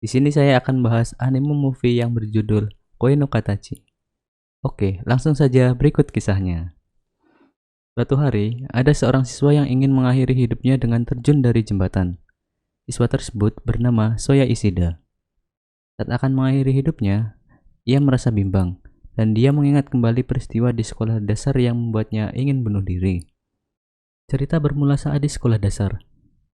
Di sini saya akan bahas anime movie yang berjudul Koe no Katachi. Oke, langsung saja berikut kisahnya. Suatu hari, ada seorang siswa yang ingin mengakhiri hidupnya dengan terjun dari jembatan. Siswa tersebut bernama Soya Ishida. Saat akan mengakhiri hidupnya, ia merasa bimbang, dan dia mengingat kembali peristiwa di sekolah dasar yang membuatnya ingin bunuh diri. Cerita bermula saat di sekolah dasar.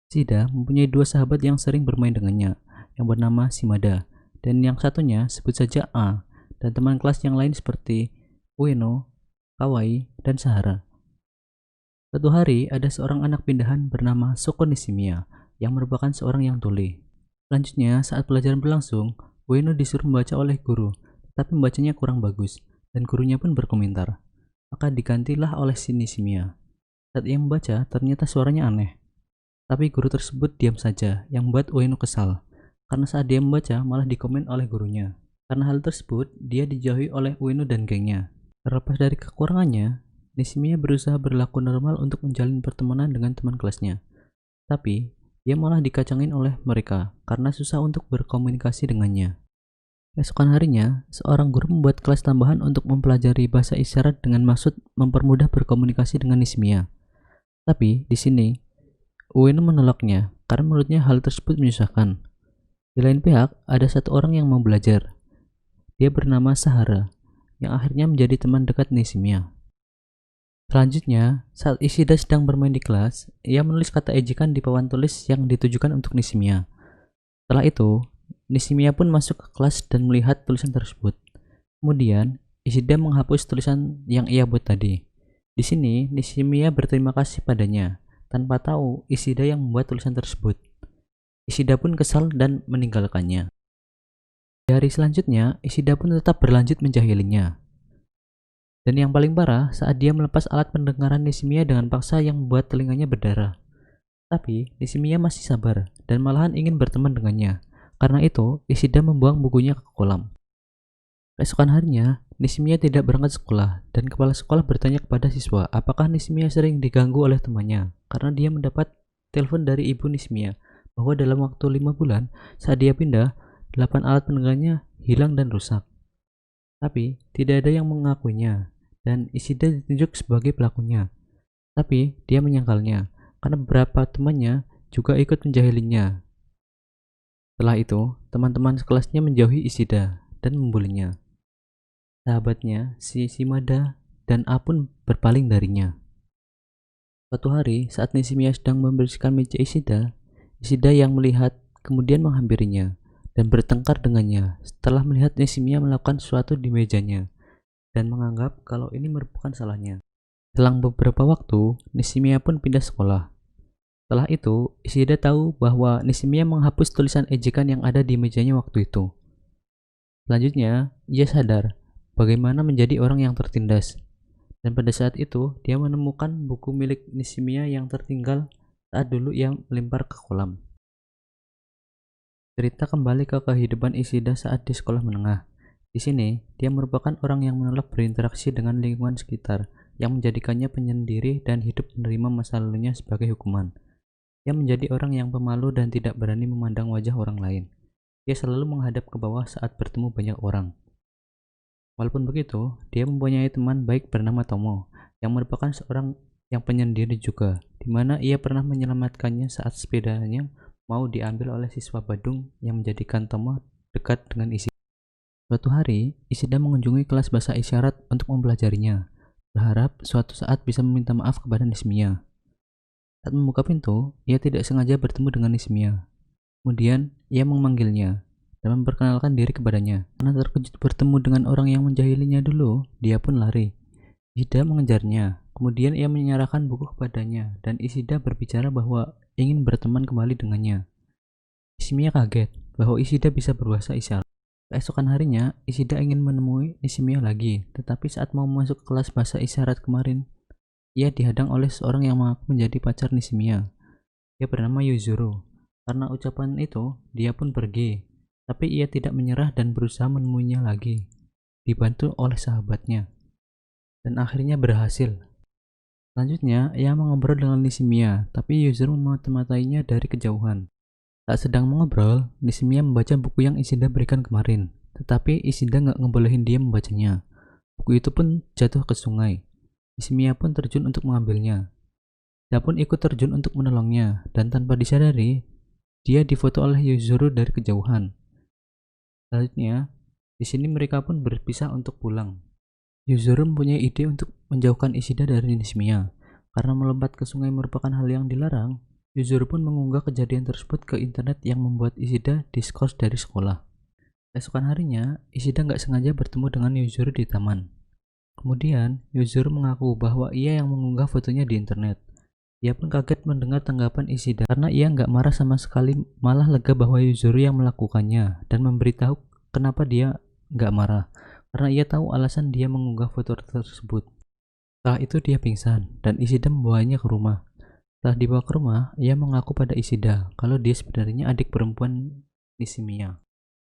Ishida mempunyai dua sahabat yang sering bermain dengannya, yang bernama Shimada, dan yang satunya sebut saja A, dan teman kelas yang lain seperti Ueno, Kawai, dan Sahara. Suatu hari, ada seorang anak pindahan bernama Soko Nishimiya, yang merupakan seorang yang tuli. Selanjutnya, saat pelajaran berlangsung, Ueno disuruh membaca oleh guru, tetapi membacanya kurang bagus, dan gurunya pun berkomentar. Maka digantilah oleh si Nishimiya. Saat ia membaca, ternyata suaranya aneh. Tapi guru tersebut diam saja, yang membuat Ueno kesal. Karena saat dia membaca, malah dikomen oleh gurunya. Karena hal tersebut, dia dijauhi oleh Ueno dan gengnya. Terlepas dari kekurangannya, Nishimiya berusaha berlaku normal untuk menjalin pertemanan dengan teman kelasnya. Tapi, dia malah dikacangin oleh mereka karena susah untuk berkomunikasi dengannya. Esokan harinya, seorang guru membuat kelas tambahan untuk mempelajari bahasa isyarat dengan maksud mempermudah berkomunikasi dengan Nishimiya. Tapi, di sini, Ueno menolaknya karena menurutnya hal tersebut menyusahkan. Di lain pihak, ada satu orang yang mau belajar. Dia bernama Sahara, yang akhirnya menjadi teman dekat Nishimiya. Selanjutnya, saat Ishida sedang bermain di kelas, ia menulis kata ejekan di papan tulis yang ditujukan untuk Nishimiya. Setelah itu, Nishimiya pun masuk ke kelas dan melihat tulisan tersebut. Kemudian, Ishida menghapus tulisan yang ia buat tadi. Di sini, Nishimiya berterima kasih padanya, tanpa tahu Ishida yang membuat tulisan tersebut. Ishida pun kesal dan meninggalkannya. Di hari selanjutnya, Ishida pun tetap berlanjut menjahilinya. Dan yang paling parah, saat dia melepas alat pendengaran Nishimiya dengan paksa yang membuat telinganya berdarah. Tapi, Nishimiya masih sabar dan malahan ingin berteman dengannya. Karena itu, Ishida membuang bukunya ke kolam. Keesokan harinya, Nishimiya tidak berangkat sekolah dan kepala sekolah bertanya kepada siswa apakah Nishimiya sering diganggu oleh temannya. Karena dia mendapat telepon dari ibu Nishimiya bahwa dalam waktu 5 bulan saat dia pindah, 8 alat pendengarnya hilang dan rusak. Tapi, tidak ada yang mengakuinya dan Ishida ditunjuk sebagai pelakunya. Tapi, dia menyangkalnya karena beberapa temannya juga ikut menjahilinya. Setelah itu, teman-teman sekelasnya menjauhi Ishida dan membulinya. Sahabatnya, si Shimada dan A pun berpaling darinya. Suatu hari, saat Nishimiya sedang membersihkan meja Ishida, Ishida yang melihat kemudian menghampirinya dan bertengkar dengannya setelah melihat Nishimiya melakukan sesuatu di mejanya dan menganggap kalau ini merupakan salahnya. Selang beberapa waktu, Nishimiya pun pindah sekolah. Setelah itu, Ishida tahu bahwa Nishimiya menghapus tulisan ejekan yang ada di mejanya waktu itu. Selanjutnya, ia sadar bagaimana menjadi orang yang tertindas. Dan pada saat itu, dia menemukan buku milik Nishimiya yang tertinggal saat dulu ia melempar ke kolam. Cerita kembali ke kehidupan Ishida saat di sekolah menengah. Di sini, dia merupakan orang yang menolak berinteraksi dengan lingkungan sekitar, yang menjadikannya penyendiri dan hidup menerima masa lalunya sebagai hukuman. Dia menjadi orang yang pemalu dan tidak berani memandang wajah orang lain. Dia selalu menghadap ke bawah saat bertemu banyak orang. Walaupun begitu, dia mempunyai teman baik bernama Tomo, yang merupakan seorang yang penyendiri juga, di mana ia pernah menyelamatkannya saat sepedanya mau diambil oleh siswa Badung yang menjadikan Tomo dekat dengan Ishida. Suatu hari, Ishida mengunjungi kelas bahasa isyarat untuk mempelajarinya, berharap suatu saat bisa meminta maaf kepada Nishimiya. Saat membuka pintu, ia tidak sengaja bertemu dengan Nishimiya. Kemudian, ia memanggilnya dan memperkenalkan diri kepadanya. Karena terkejut bertemu dengan orang yang menjahilinya dulu, dia pun lari. Ishida mengejarnya. Kemudian ia menyerahkan buku kepadanya dan Ishida berbicara bahwa ingin berteman kembali dengannya. Nishimiya kaget bahwa Ishida bisa berbahasa isyarat. Keesokan harinya, Ishida ingin menemui Nishimiya lagi, tetapi saat mau masuk ke kelas bahasa isyarat kemarin, ia dihadang oleh seorang yang mengaku menjadi pacar Nishimiya. Dia bernama Yuzuru. Karena ucapan itu, dia pun pergi. Tapi ia tidak menyerah dan berusaha menemuinya lagi, dibantu oleh sahabatnya. Dan akhirnya berhasil. Selanjutnya, ia mengobrol dengan Nishimiya, tapi Yuzuru memata-matainya dari kejauhan. Saat sedang mengobrol, Nishimiya membaca buku yang Ishida berikan kemarin, tetapi Ishida nggak ngebolehin dia membacanya. Buku itu pun jatuh ke sungai. Nishimiya pun terjun untuk mengambilnya. Dia pun ikut terjun untuk menolongnya, dan tanpa disadari, dia difoto oleh Yuzuru dari kejauhan. Selanjutnya, di sini mereka pun berpisah untuk pulang. Yuzuru mempunyai ide untuk menjauhkan Ishida dari Nishimiya. Karena melompat ke sungai merupakan hal yang dilarang, Yuzuru pun mengunggah kejadian tersebut ke internet yang membuat Ishida diskors dari sekolah. Esokan harinya, Ishida nggak sengaja bertemu dengan Yuzuru di taman. Kemudian, Yuzuru mengaku bahwa ia yang mengunggah fotonya di internet. Ia pun kaget mendengar tanggapan Ishida karena ia nggak marah sama sekali, malah lega bahwa Yuzuru yang melakukannya dan memberitahu kenapa dia nggak marah, karena ia tahu alasan dia mengunggah foto tersebut. Setelah itu dia pingsan dan Ishida membawanya ke rumah. Setelah dibawa ke rumah, ia mengaku pada Ishida kalau dia sebenarnya adik perempuan Nishimiya.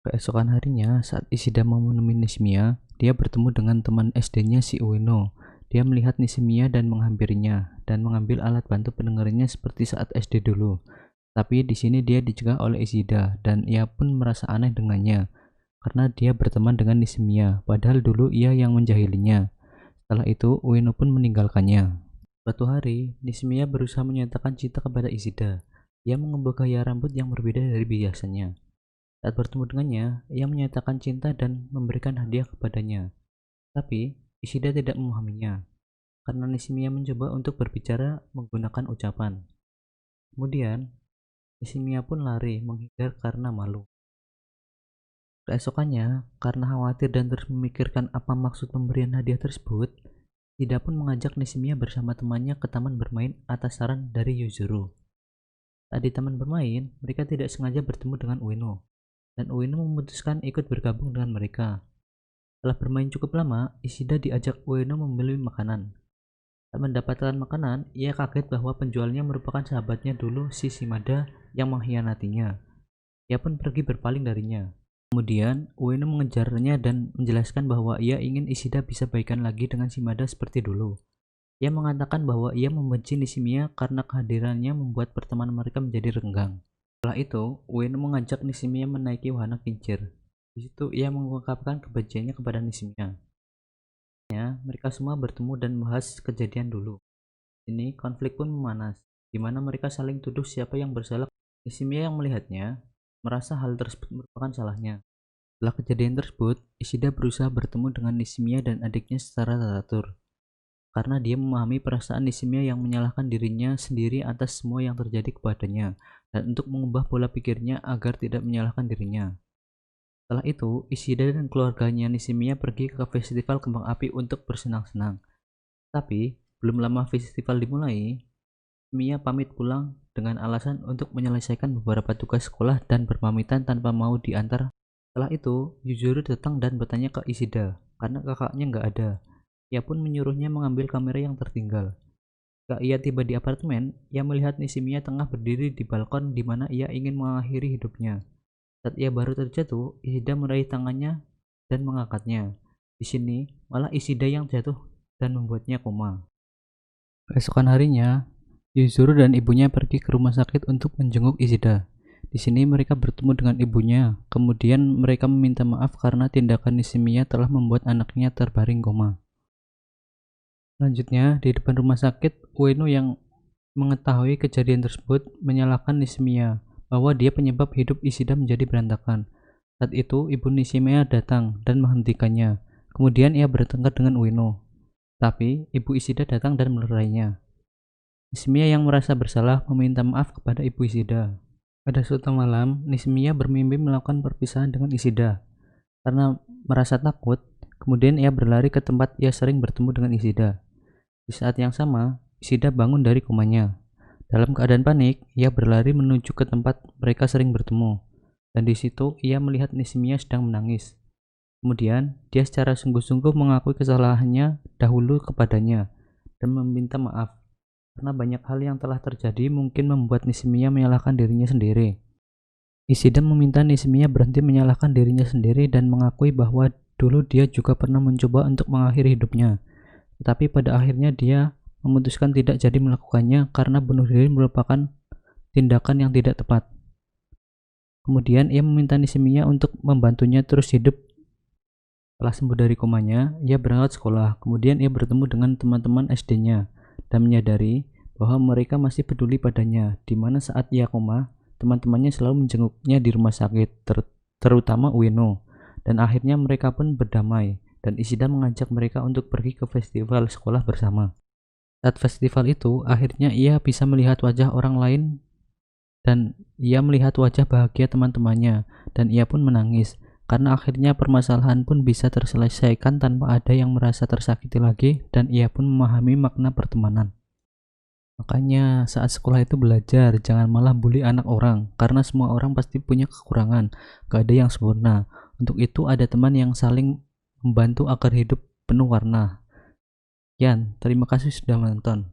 Keesokan harinya, saat Ishida mau menemui Nishimiya, dia bertemu dengan teman SD-nya si Ueno. Dia melihat Nishimiya dan menghampirinya, dan mengambil alat bantu pendengarannya seperti saat SD dulu. Tapi di sini dia dicegah oleh Ishida, dan ia pun merasa aneh dengannya, karena dia berteman dengan Nishimiya, padahal dulu ia yang menjahilinya. Setelah itu, Ueno pun meninggalkannya. Suatu hari, Nishimiya berusaha menyatakan cinta kepada Ishida. Ia mengubah gaya rambut yang berbeda dari biasanya. Saat bertemu dengannya, ia menyatakan cinta dan memberikan hadiah kepadanya. Tapi, Ishida tidak memahaminya, karena Nishimiya mencoba untuk berbicara menggunakan ucapan. Kemudian, Nishimiya pun lari menghindar karena malu. Keesokannya, karena khawatir dan terus memikirkan apa maksud pemberian hadiah tersebut, Ishida pun mengajak Nishimiya bersama temannya ke taman bermain atas saran dari Yuzuru. Saat di taman bermain, mereka tidak sengaja bertemu dengan Ueno, dan Ueno memutuskan ikut bergabung dengan mereka. Setelah bermain cukup lama, Ishida diajak Ueno membeli makanan. Saat mendapatkan makanan, ia kaget bahwa penjualnya merupakan sahabatnya dulu si Shimada yang mengkhianatinya. Ia pun pergi berpaling darinya. Kemudian, Ueno mengejarnya dan menjelaskan bahwa ia ingin Ishida bisa baikan lagi dengan Shimada seperti dulu. Ia mengatakan bahwa ia membenci Nishimiya karena kehadirannya membuat pertemanan mereka menjadi renggang. Setelah itu, Ueno mengajak Nishimiya menaiki wahana kincir. Di situ ia mengungkapkan kebenciannya kepada Nishimiya. Mereka semua bertemu dan membahas kejadian dulu. Ini konflik pun memanas, di mana mereka saling tuduh siapa yang bersalah. Nishimiya yang melihatnya merasa hal tersebut merupakan salahnya. Setelah kejadian tersebut, Ishida berusaha bertemu dengan Nishimiya dan adiknya secara teratur, karena dia memahami perasaan Nishimiya yang menyalahkan dirinya sendiri atas semua yang terjadi kepadanya, dan untuk mengubah pola pikirnya agar tidak menyalahkan dirinya. Setelah itu, Ishida dan keluarganya Nishimiya pergi ke festival kembang api untuk bersenang-senang. Tapi, belum lama festival dimulai, Nishimiya pamit pulang dengan alasan untuk menyelesaikan beberapa tugas sekolah dan berpamitan tanpa mau diantar. Setelah itu, Yuzuru datang dan bertanya ke Ishida, karena kakaknya nggak ada. Ia pun menyuruhnya mengambil kamera yang tertinggal. Ketika ia tiba di apartemen, ia melihat Nishimiya tengah berdiri di balkon di mana ia ingin mengakhiri hidupnya. Saat ia baru terjatuh, Ishida meraih tangannya dan mengangkatnya. Di sini, malah Ishida yang jatuh dan membuatnya koma. Keesokan harinya, Yuzuru dan ibunya pergi ke rumah sakit untuk menjenguk Ishida. Di sini mereka bertemu dengan ibunya, kemudian mereka meminta maaf karena tindakan Nishimiya telah membuat anaknya terbaring koma. Selanjutnya, di depan rumah sakit, Ueno yang mengetahui kejadian tersebut menyalahkan Nishimiya bahwa dia penyebab hidup Ishida menjadi berantakan. Saat itu, ibu Nishimiya datang dan menghentikannya. Kemudian ia bertengkar dengan Ueno. Tapi, ibu Ishida datang dan melerainya. Nishimiya yang merasa bersalah meminta maaf kepada ibu Ishida. Pada suatu malam, Nishimiya bermimpi melakukan perpisahan dengan Ishida. Karena merasa takut, kemudian ia berlari ke tempat ia sering bertemu dengan Ishida. Di saat yang sama, Ishida bangun dari komanya. Dalam keadaan panik, ia berlari menuju ke tempat mereka sering bertemu, dan di situ ia melihat Nishimiya sedang menangis. Kemudian, dia secara sungguh-sungguh mengakui kesalahannya dahulu kepadanya dan meminta maaf, karena banyak hal yang telah terjadi mungkin membuat Nishimiya menyalahkan dirinya sendiri. Ishida meminta Nishimiya berhenti menyalahkan dirinya sendiri dan mengakui bahwa dulu dia juga pernah mencoba untuk mengakhiri hidupnya, tetapi pada akhirnya dia memutuskan tidak jadi melakukannya karena bunuh diri merupakan tindakan yang tidak tepat. Kemudian ia meminta Nishimiya untuk membantunya terus hidup. Setelah sembuh dari komanya, ia berangkat sekolah. Kemudian ia bertemu dengan teman-teman SD-nya dan menyadari bahwa mereka masih peduli padanya, di mana saat ia koma, teman-temannya selalu menjenguknya di rumah sakit, terutama Ueno. Dan akhirnya mereka pun berdamai, dan Ishida mengajak mereka untuk pergi ke festival sekolah bersama. Saat festival itu, akhirnya ia bisa melihat wajah orang lain dan ia melihat wajah bahagia teman-temannya, dan ia pun menangis karena akhirnya permasalahan pun bisa terselesaikan tanpa ada yang merasa tersakiti lagi, dan ia pun memahami makna pertemanan. Makanya saat sekolah itu belajar, jangan malah bully anak orang, karena semua orang pasti punya kekurangan, gak ada yang sempurna. Untuk itu ada teman yang saling membantu agar hidup penuh warna. Terima kasih sudah menonton.